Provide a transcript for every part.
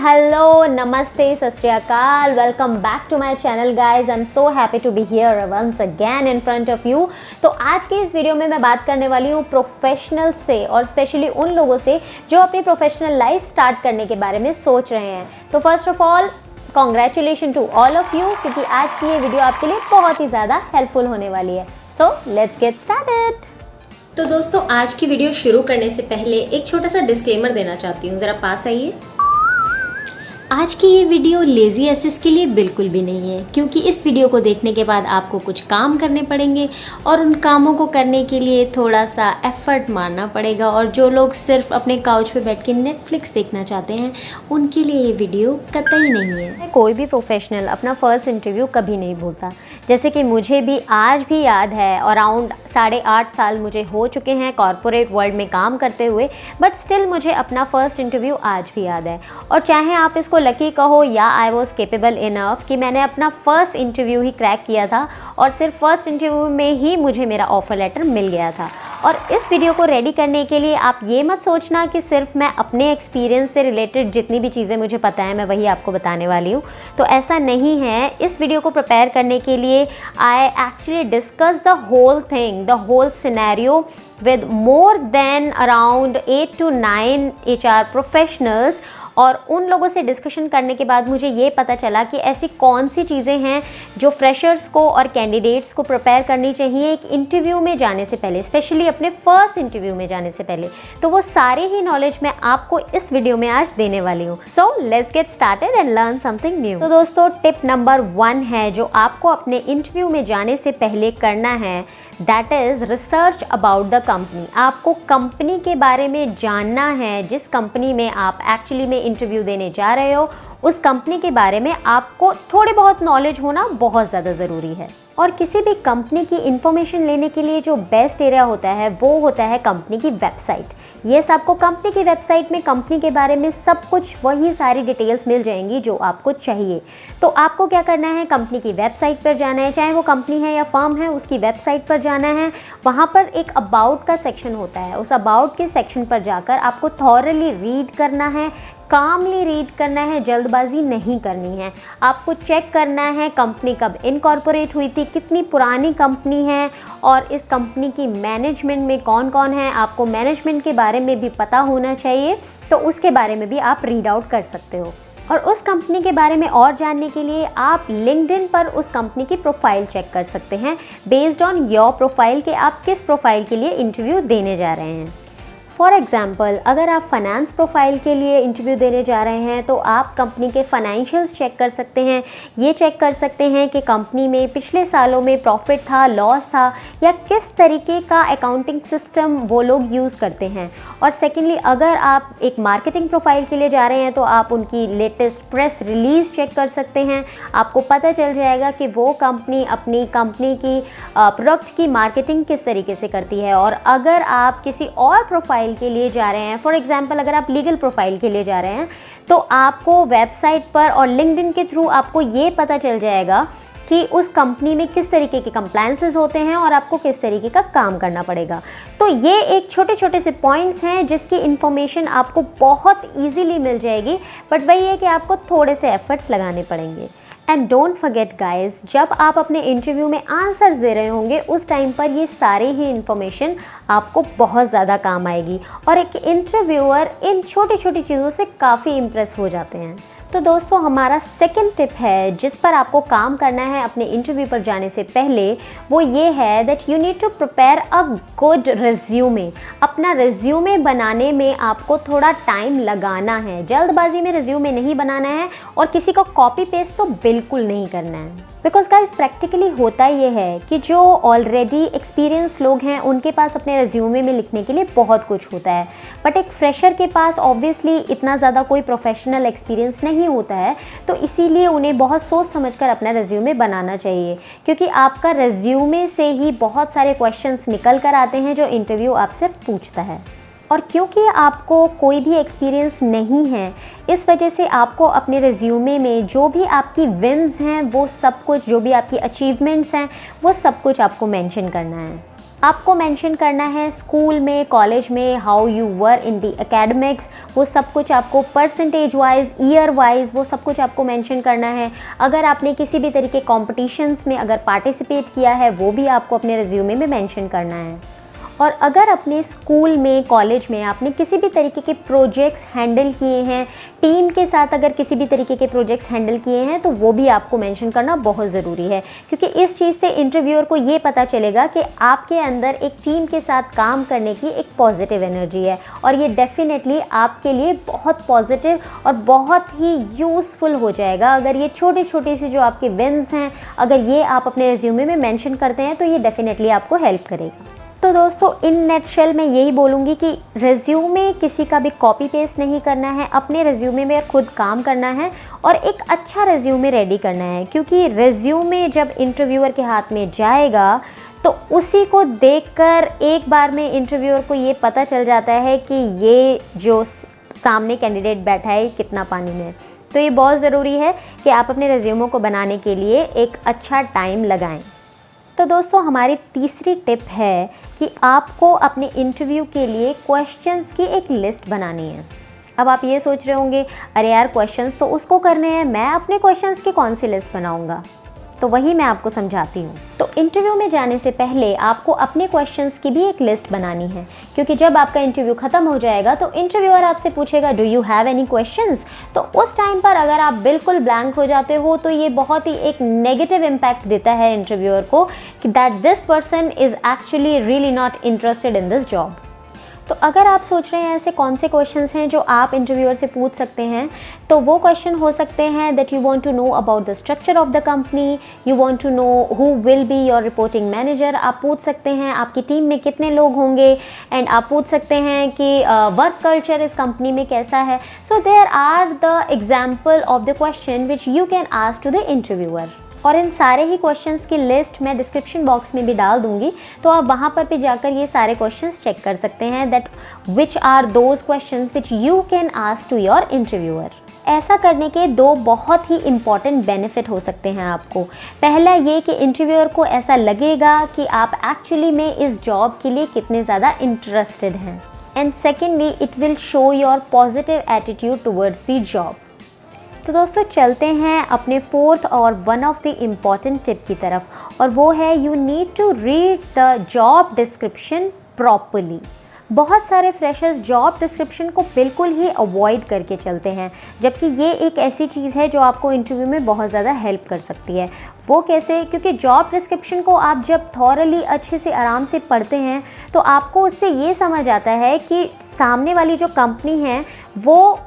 Hello, Namaste, Sat Shri Akal. Welcome back to my channel guys. I'm so happy to be here once again in front of you. तो आज के इस video में मैं बात करने वाली हूँ प्रोफेशनल से और स्पेशली उन लोगों से जो अपनी प्रोफेशनल लाइफ स्टार्ट करने के बारे में सोच रहे हैं। तो first of all congratulation to all of you, क्योंकि आज की ये वीडियो आपके लिए बहुत ही ज़्यादा हेल्पफुल होने वाली है। So let's get started. तो दोस्तों, आज की वीडियो शुरू करने से पहले एक छोटा सा डिस्क्लेमर देना चाहती हूँ। ज़रा पास आइए। आज की ये वीडियो लेज़ी एसेस के लिए बिल्कुल भी नहीं है, क्योंकि इस वीडियो को देखने के बाद आपको कुछ काम करने पड़ेंगे और उन कामों को करने के लिए थोड़ा सा एफर्ट मारना पड़ेगा। और जो लोग सिर्फ अपने काउच पे बैठ के नेटफ्लिक्स देखना चाहते हैं, उनके लिए ये वीडियो कतई नहीं है। कोई भी प्रोफेशनल अपना फर्स्ट इंटरव्यू कभी नहीं भूलता। जैसे कि मुझे भी आज भी याद है, अराउंड 8.5 साल मुझे हो चुके हैं कॉर्पोरेट वर्ल्ड में काम करते हुए, बट स्टिल मुझे अपना फर्स्ट इंटरव्यू आज भी याद है। और चाहे आप इसको लकी कहो या आई वॉज केपेबल इनफ कि मैंने अपना फर्स्ट इंटरव्यू ही क्रैक किया था और सिर्फ फर्स्ट इंटरव्यू में ही मुझे मेरा ऑफर लेटर मिल गया था। और इस वीडियो को रेडी करने के लिए आप ये मत सोचना कि सिर्फ मैं अपने एक्सपीरियंस से रिलेटेड जितनी भी चीज़ें मुझे पता है मैं वही आपको बताने वाली हूँ। तो ऐसा नहीं है। इस वीडियो को प्रिपेयर करने के लिए I actually discuss the whole thing, the whole scenario with more than around 8 to 9 HR professionals. और उन लोगों से डिस्कशन करने के बाद मुझे ये पता चला कि ऐसी कौन सी चीज़ें हैं जो फ्रेशर्स को और कैंडिडेट्स को प्रिपेयर करनी चाहिए एक इंटरव्यू में जाने से पहले, स्पेशली अपने फर्स्ट इंटरव्यू में जाने से पहले। तो वो सारे ही नॉलेज मैं आपको इस वीडियो में आज देने वाली हूँ। So let's get started and learn something new. तो दोस्तों, टिप नंबर 1 है जो आपको अपने इंटरव्यू में जाने से पहले करना है, that is research about the company. आपको कंपनी के बारे में जानना है। जिस कंपनी में आप एक्चुअली में इंटरव्यू देने जा रहे हो, उस कंपनी के बारे में आपको थोड़े बहुत नॉलेज होना बहुत ज़्यादा ज़रूरी है। और किसी भी कंपनी की इंफॉर्मेशन लेने के लिए जो बेस्ट एरिया होता है वो होता है कंपनी की वेबसाइट। यस, आपको कंपनी की वेबसाइट में कंपनी के बारे में सब कुछ, वही सारी डिटेल्स मिल जाएंगी जो आपको चाहिए। तो आपको क्या करना है, कंपनी की वेबसाइट पर जाना है, चाहे वो कंपनी है या फर्म है, उसकी वेबसाइट पर जाना है। वहाँ पर एक अबाउट का सेक्शन होता है। उस अबाउट के सेक्शन पर जाकर आपको थॉरली रीड करना है, कामली रीड करना है, जल्दबाजी नहीं करनी है। आपको चेक करना है कंपनी कब इनकॉर्पोरेट हुई थी, कितनी पुरानी कंपनी है और इस कंपनी की मैनेजमेंट में कौन कौन है। आपको मैनेजमेंट के बारे में भी पता होना चाहिए, तो उसके बारे में भी आप रीड आउट कर सकते हो। और उस कंपनी के बारे में और जानने के लिए आप लिंक्डइन पर उस कंपनी की प्रोफाइल चेक कर सकते हैं, बेस्ड ऑन योर प्रोफाइल कि आप किस प्रोफाइल के लिए इंटरव्यू देने जा रहे हैं। फॉर एग्ज़ाम्पल, अगर आप फाइनेंस प्रोफाइल के लिए इंटरव्यू देने जा रहे हैं तो आप कंपनी के फाइनेंशियल्स चेक कर सकते हैं। ये चेक कर सकते हैं कि कंपनी में पिछले सालों में प्रॉफिट था, लॉस था, या किस तरीके का अकाउंटिंग सिस्टम वो लोग यूज़ करते हैं। और सेकेंडली, अगर आप एक मार्केटिंग प्रोफाइल के लिए जा रहे हैं तो आप उनकी लेटेस्ट प्रेस रिलीज़ चेक कर सकते हैं। आपको पता चल जाएगा कि वो कंपनी अपनी कंपनी की प्रोडक्ट की मार्केटिंग किस तरीके से करती है। और अगर आप किसी और प्रोफाइल के लिए जा रहे हैं, फॉर एग्जांपल अगर आप लीगल प्रोफाइल के लिए जा रहे हैं, तो आपको वेबसाइट पर और लिंक्डइन के थ्रू आपको ये पता चल जाएगा कि उस कंपनी में किस तरीके के कंप्लायंसेस होते हैं और आपको किस तरीके का काम करना पड़ेगा। तो ये एक छोटे छोटे से पॉइंट्स हैं जिसकी इन्फॉर्मेशन आपको बहुत ईजीली मिल जाएगी, बट वही है कि आपको थोड़े से एफर्ट्स लगाने पड़ेंगे। एंड डोंट फॉरगेट गाइज, जब आप अपने इंटरव्यू में आंसर्स दे रहे होंगे उस टाइम पर ये सारी ही इन्फॉर्मेशन आपको बहुत ज़्यादा काम आएगी और एक इंटरव्यूअर इन छोटी छोटी चीज़ों से काफ़ी इम्प्रेस हो जाते हैं। तो दोस्तों, हमारा सेकंड टिप है जिस पर आपको काम करना है अपने इंटरव्यू पर जाने से पहले, वो ये है that you need to prepare a good resume. अपना रिज्यूमे बनाने में आपको थोड़ा टाइम लगाना है। जल्दबाजी में रिज्यूमे नहीं बनाना है और किसी को कॉपी पेस्ट तो बिल्कुल नहीं करना है। बिकॉज गाइस, प्रैक्टिकली होता ये है कि जो ऑलरेडी एक्सपीरियंस लोग हैं उनके पास अपने रिज्यूमे में लिखने के लिए बहुत कुछ होता है, बट एक फ्रेशर के पास ऑब्वियसली इतना ज़्यादा कोई प्रोफेशनल एक्सपीरियंस नहीं होता है। तो इसीलिए उन्हें बहुत सोच समझकर अपना रिज्यूमे बनाना चाहिए, क्योंकि आपका रिज्यूमे से ही बहुत सारे क्वेश्चंस निकल कर आते हैं जो इंटरव्यू आपसे पूछता है। और क्योंकि आपको कोई भी एक्सपीरियंस नहीं है, इस वजह से आपको अपने रिज्यूमे में जो भी आपकी विन्स हैं वो सब कुछ, जो भी आपकी अचीवमेंट्स हैं वो सब कुछ आपको मेंशन करना है। आपको मेंशन करना है स्कूल में, कॉलेज में, how you were in the academics, वो सब कुछ आपको परसेंटेज वाइज, ईयर वाइज, वो सब कुछ आपको मेंशन करना है। अगर आपने किसी भी तरीके कॉम्पिटिशन्स में अगर पार्टिसिपेट किया है वो भी आपको अपने रिज्यूमे में मेंशन करना है। और अगर अपने स्कूल में, कॉलेज में आपने किसी भी तरीके के प्रोजेक्ट्स हैंडल किए हैं, टीम के साथ अगर किसी भी तरीके के प्रोजेक्ट्स हैंडल किए हैं, तो वो भी आपको मेंशन करना बहुत ज़रूरी है, क्योंकि इस चीज़ से इंटरव्यूअर को ये पता चलेगा कि आपके अंदर एक टीम के साथ काम करने की एक पॉजिटिव एनर्जी है, और ये डेफिनेटली आपके लिए बहुत पॉजिटिव और बहुत ही यूज़फुल हो जाएगा। अगर ये छोटे छोटे से जो आपके विन्स हैं, अगर ये आप अपने रिज्यूमे में मेंशन करते हैं, तो ये डेफिनेटली आपको हेल्प करेगा। तो दोस्तों, इन नेटशेल मैं यही बोलूँगी कि रिज्यूमे किसी का भी कॉपी पेस्ट नहीं करना है, अपने रिज्यूमे में खुद काम करना है और एक अच्छा रिज्यूमे रेडी करना है, क्योंकि रिज्यूमे जब इंटरव्यूअर के हाथ में जाएगा तो उसी को देखकर एक बार में इंटरव्यूअर को ये पता चल जाता है कि ये जो सामने कैंडिडेट बैठा है कितना पानी में। तो ये बहुत ज़रूरी है कि आप अपने रिज्यूमे को बनाने के लिए एक अच्छा टाइम लगाएं। तो दोस्तों, हमारी तीसरी टिप है कि आपको अपने इंटरव्यू के लिए क्वेश्चंस की एक लिस्ट बनानी है। अब आप ये सोच रहे होंगे, अरे यार क्वेश्चंस तो उसको करने हैं, मैं अपने क्वेश्चंस की कौन सी लिस्ट बनाऊंगा? तो वही मैं आपको समझाती हूँ। तो इंटरव्यू में जाने से पहले आपको अपने क्वेश्चंस की भी एक लिस्ट बनानी है, क्योंकि जब आपका इंटरव्यू ख़त्म हो जाएगा तो इंटरव्यूअर आपसे पूछेगा, do you have any questions? तो उस टाइम पर अगर आप बिल्कुल ब्लैंक हो जाते हो तो ये बहुत ही एक नेगेटिव इम्पैक्ट देता है इंटरव्यूअर को कि that this person is actually really not interested in this job. तो अगर आप सोच रहे हैं ऐसे कौन से क्वेश्चंस हैं जो आप इंटरव्यूअर से पूछ सकते हैं, तो वो क्वेश्चन हो सकते हैं that you want to know about the structure of the company, you want to know who will be your reporting manager, आप पूछ सकते हैं आपकी टीम में कितने लोग होंगे, एंड आप पूछ सकते हैं कि वर्क कल्चर इस कंपनी में कैसा है। So there are the example of the question which you can ask to the interviewer. और इन सारे ही क्वेश्चंस की लिस्ट मैं डिस्क्रिप्शन बॉक्स में भी डाल दूंगी, तो आप वहाँ पर भी जाकर ये सारे क्वेश्चंस चेक कर सकते हैं that which are those questions which you can ask to your interviewer. ऐसा करने के दो बहुत ही इम्पॉर्टेंट बेनिफिट हो सकते हैं आपको। पहला ये कि इंटरव्यूअर को ऐसा लगेगा कि आप एक्चुअली में इस जॉब के लिए कितने ज़्यादा इंटरेस्टेड हैं, and secondly it will show your positive attitude towards the job. तो दोस्तों, चलते हैं अपने फोर्थ और one of the important tip की तरफ, और वो है you need to read the job description properly. बहुत सारे फ्रेशर्स जॉब डिस्क्रिप्शन को बिल्कुल ही अवॉइड करके चलते हैं, जबकि ये एक ऐसी चीज़ है जो आपको इंटरव्यू में बहुत ज़्यादा हेल्प कर सकती है। वो कैसे? क्योंकि जॉब डिस्क्रिप्शन को आप जब थॉरली अच्छे से आराम से पढ़ते हैं तो आपको उससे ये समझ आता है कि सामने वाली जो कंपनी है वो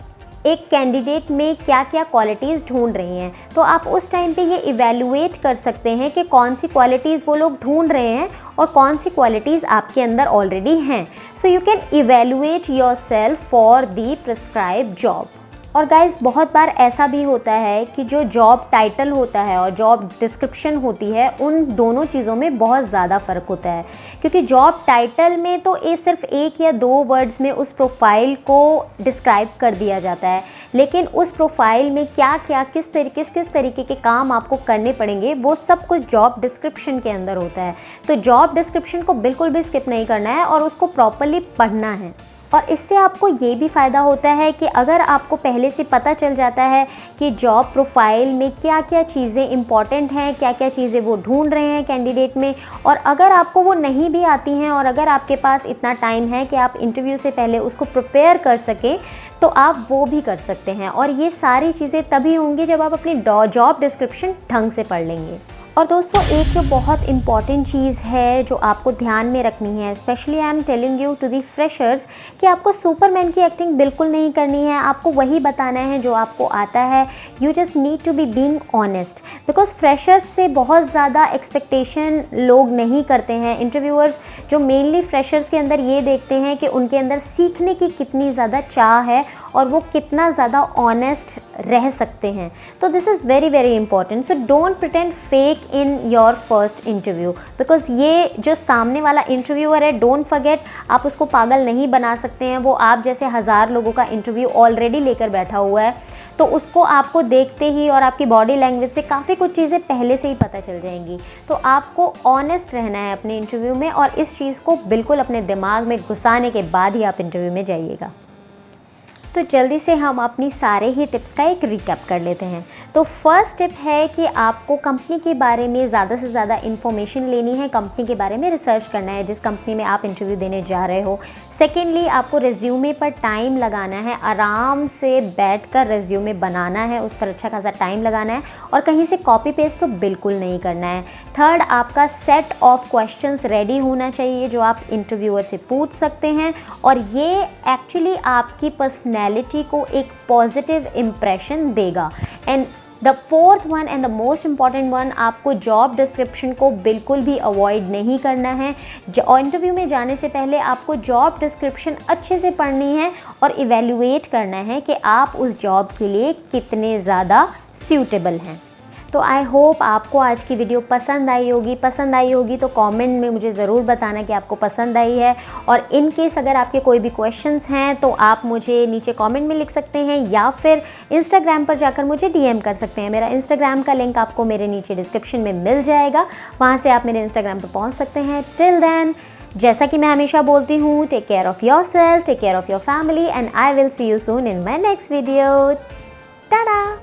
एक कैंडिडेट में क्या क्या क्वालिटीज़ ढूंढ रही हैं। तो आप उस टाइम पे ये इवैल्यूएट कर सकते हैं कि कौन सी क्वालिटीज़ वो लोग ढूंढ रहे हैं और कौन सी क्वालिटीज़ आपके अंदर ऑलरेडी हैं। So you can evaluate yourself for the prescribed job. और गाइस, बहुत बार ऐसा भी होता है कि जो जॉब टाइटल होता है और जॉब डिस्क्रिप्शन होती है, उन दोनों चीज़ों में बहुत ज़्यादा फ़र्क होता है, क्योंकि जॉब टाइटल में तो ये सिर्फ एक या दो वर्ड्स में उस प्रोफाइल को डिस्क्राइब कर दिया जाता है, लेकिन उस प्रोफाइल में क्या क्या किस तरीके के काम आपको करने पड़ेंगे वो सब कुछ जॉब डिस्क्रिप्शन के अंदर होता है। तो जॉब डिस्क्रिप्शन को बिल्कुल भी स्किप नहीं करना है और उसको प्रॉपर्ली पढ़ना है। और इससे आपको ये भी फ़ायदा होता है कि अगर आपको पहले से पता चल जाता है कि जॉब प्रोफाइल में क्या क्या चीज़ें इंपॉर्टेंट हैं, क्या क्या चीज़ें वो ढूंढ रहे हैं कैंडिडेट में, और अगर आपको वो नहीं भी आती हैं और अगर आपके पास इतना टाइम है कि आप इंटरव्यू से पहले उसको प्रिपेयर कर सकें, तो आप वो भी कर सकते हैं। और ये सारी चीज़ें तभी होंगी जब आप अपनी जॉब डिस्क्रिप्शन ढंग से पढ़ लेंगे। और दोस्तों, एक जो बहुत इम्पॉर्टेंट चीज़ है जो आपको ध्यान में रखनी है, specially I am telling you to the freshers, कि आपको सुपरमैन की एक्टिंग बिल्कुल नहीं करनी है। आपको वही बताना है जो आपको आता है। You just need to be being honest, because freshers से बहुत ज़्यादा एक्सपेक्टेशन लोग नहीं करते हैं। इंटरव्यूअर्स जो मेनली फ्रेशर्स के अंदर ये देखते हैं कि उनके अंदर सीखने की कितनी ज़्यादा चाह है और वो कितना ज़्यादा ऑनेस्ट रह सकते हैं। तो this is very very important. So don't pretend fake in your first interview, because ये जो सामने वाला इंटरव्यूअर है, डोंट फॉरगेट, आप उसको पागल नहीं बना सकते हैं। वो आप जैसे 1000 लोगों का इंटरव्यू ऑलरेडी लेकर बैठा हुआ है। तो उसको आपको देखते ही और आपकी बॉडी लैंग्वेज से काफ़ी कुछ चीज़ें पहले से ही पता चल जाएंगी। तो आपको ऑनेस्ट रहना है अपने इंटरव्यू में और इस चीज़ को बिल्कुल अपने दिमाग में घुसाने के बाद ही आप इंटरव्यू में जाइएगा। तो जल्दी से हम अपनी सारे ही टिप्स का एक रिकैप कर लेते हैं। तो फर्स्ट टिप है कि आपको कंपनी के बारे में ज़्यादा से ज़्यादा इन्फॉर्मेशन लेनी है, कंपनी के बारे में रिसर्च करना है जिस कंपनी में आप इंटरव्यू देने जा रहे हो। सेकेंडली, आपको रिज्यूमे पर टाइम लगाना है, आराम से बैठकर रिज्यूमे बनाना है, उस पर अच्छा खासा टाइम लगाना है और कहीं से कॉपी पेस्ट तो बिल्कुल नहीं करना है। थर्ड, आपका सेट ऑफ क्वेश्चंस रेडी होना चाहिए जो आप इंटरव्यूअर से पूछ सकते हैं और ये एक्चुअली आपकी पर्सनैलिटी को एक पॉजिटिव इम्प्रेशन देगा। And the fourth one and the most important one, आपको जॉब डिस्क्रिप्शन को बिल्कुल भी अवॉइड नहीं करना है। इंटरव्यू में जाने से पहले आपको जॉब डिस्क्रिप्शन अच्छे से पढ़नी है और इवेल्युएट करना है कि आप उस जॉब के लिए कितने ज़्यादा सूटेबल हैं। तो आई होप आपको आज की वीडियो पसंद आई होगी तो कमेंट में मुझे ज़रूर बताना कि आपको पसंद आई है। और इन केस अगर आपके कोई भी क्वेश्चंस हैं तो आप मुझे नीचे कमेंट में लिख सकते हैं या फिर इंस्टाग्राम पर जाकर मुझे डीएम कर सकते हैं। मेरा इंस्टाग्राम का लिंक आपको मेरे नीचे डिस्क्रिप्शन में मिल जाएगा, वहाँ से आप मेरे इंस्टाग्राम पर पहुँच सकते हैं। टिल देन, जैसा कि मैं हमेशा बोलती हूँ, take care of yourself, take care of your family and I will see you soon in my next video. Tata.